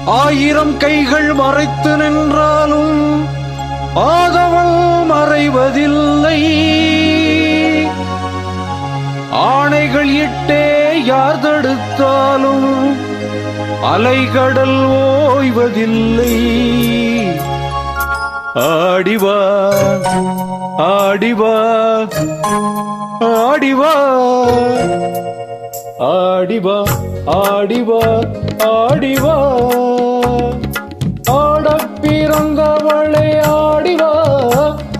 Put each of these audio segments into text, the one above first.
ஆயிரம் கைகள் மறைத்து நின்றாலும் ஆதவள் மறைவதில்லை. ஆணைகள் இட்டே யார் தடுத்தாலும் அலைகடல் ஓய்வதில்லை. ஆடிவா ஆடிவா ஆடிவா ஆடிவா ஆடிவா ஆடிவா ஆடப் பிறந்தவளை ஆடிவா,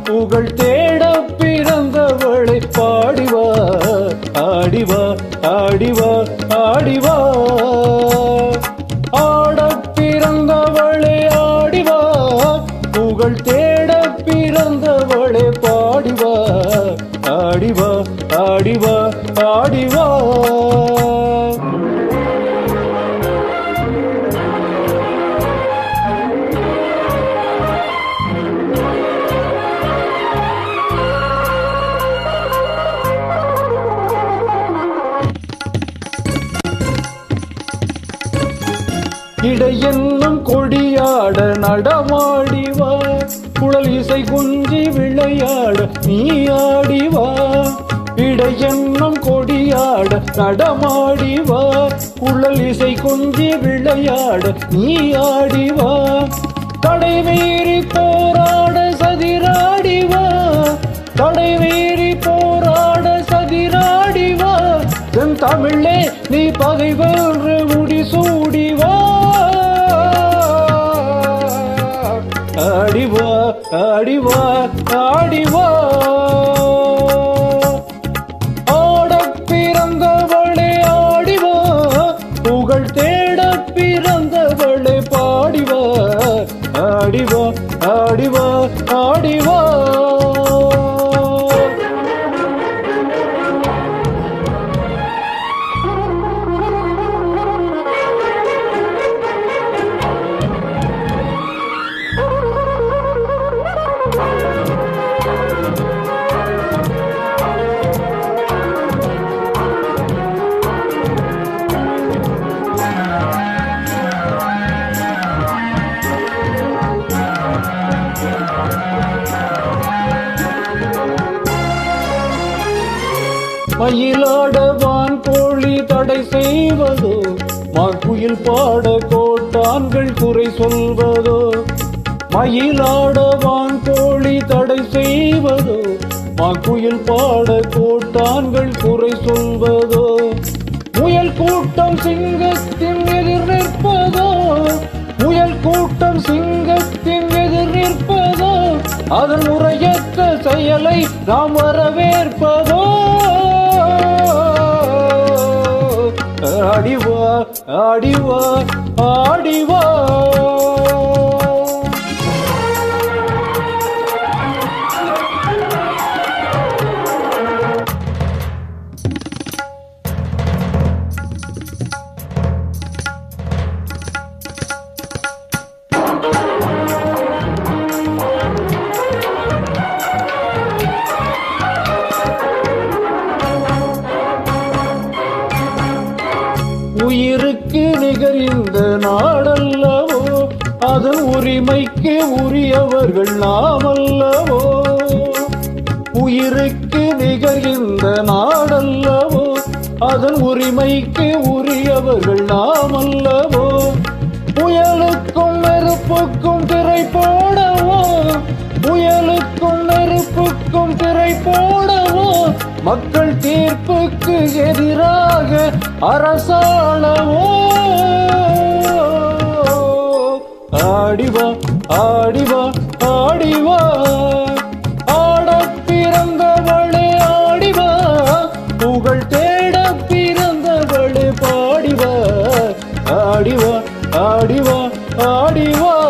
புகழ் தேட பிறந்தவளை பாடிவா. ஆடிவா ஆடிவா ஆடிவா ஆடப் பிறந்தவளை ஆடிவா, புகழ் தேட பிறந்தவளை பாடிவா. ஆடிவா ஆடிவா ஆடிவா. இடை என்னும் கொடியாட நடமாடிவா, குழல் இசை குஞ்சி விளையாட நீ ஆடிவா. இடை என்னும் கொடியாட நடமாடிவா, குழல் இசை குஞ்சி விளையாட நீ ஆடிவா. தடை மீறி போராட சதிராடிவா, தடை மீறி போராட சதிராடிவா. என் தமிழே நீ பகை வென்று முடிசூடிவா. ஆடிவா ஆடிவா ஆடிவா ஆடப் பிறந்தவளே ஆடிவா, புகழ் தேட பிறந்தவளே பாடிவா. ஆடிவா ஆடிவா ஆடிவா. மயிலாடவான் கோழி தடை செய்வதோ, மாக்குயில் பாட கோட்டான்கள் குறை சொல்வதோ. மயிலாடவான் கோழி தடை செய்வதோ, மாக்குயில் பாட கோட்டான்கள் குறை சொல்வதோ. முயல் கூட்டம் சிங்கத்தின் எதிர் நிற்பதோ, முயல் கூட்டம் சிங்கத்தின் எதிர் நிற்பதோ. அதன் முறையற்ற செயலை நாம் வரவேற்பதோ. ஆடிவா ஆடிவா ஆடிவா. உயிருக்கு நிகர் இந்த நாடல்லவோ, அதன் உரிமைக்கு உரியவர்கள் நாமல்லவோ. உயிருக்கு நிகர் இந்த நாடல்லவோ, அதன் உரிமைக்கு உரியவர்கள் நாமல்லவோ. புயலுக்கும் நெருப்புக்கும் திரை போடவோ, புயலுக்கும் நெருப்புக்கும் திரை போடவோ. மக்கள் தீர்ப்புக்கு எதிராக அரசாளவோ. ஆடிவா ஆடிவா ஆடிவா ஆடப் பிறந்தவளே ஆடிவா, புகழ் தேட பிறந்தவளே பாடிவா. ஆடிவா ஆடிவா ஆடிவா.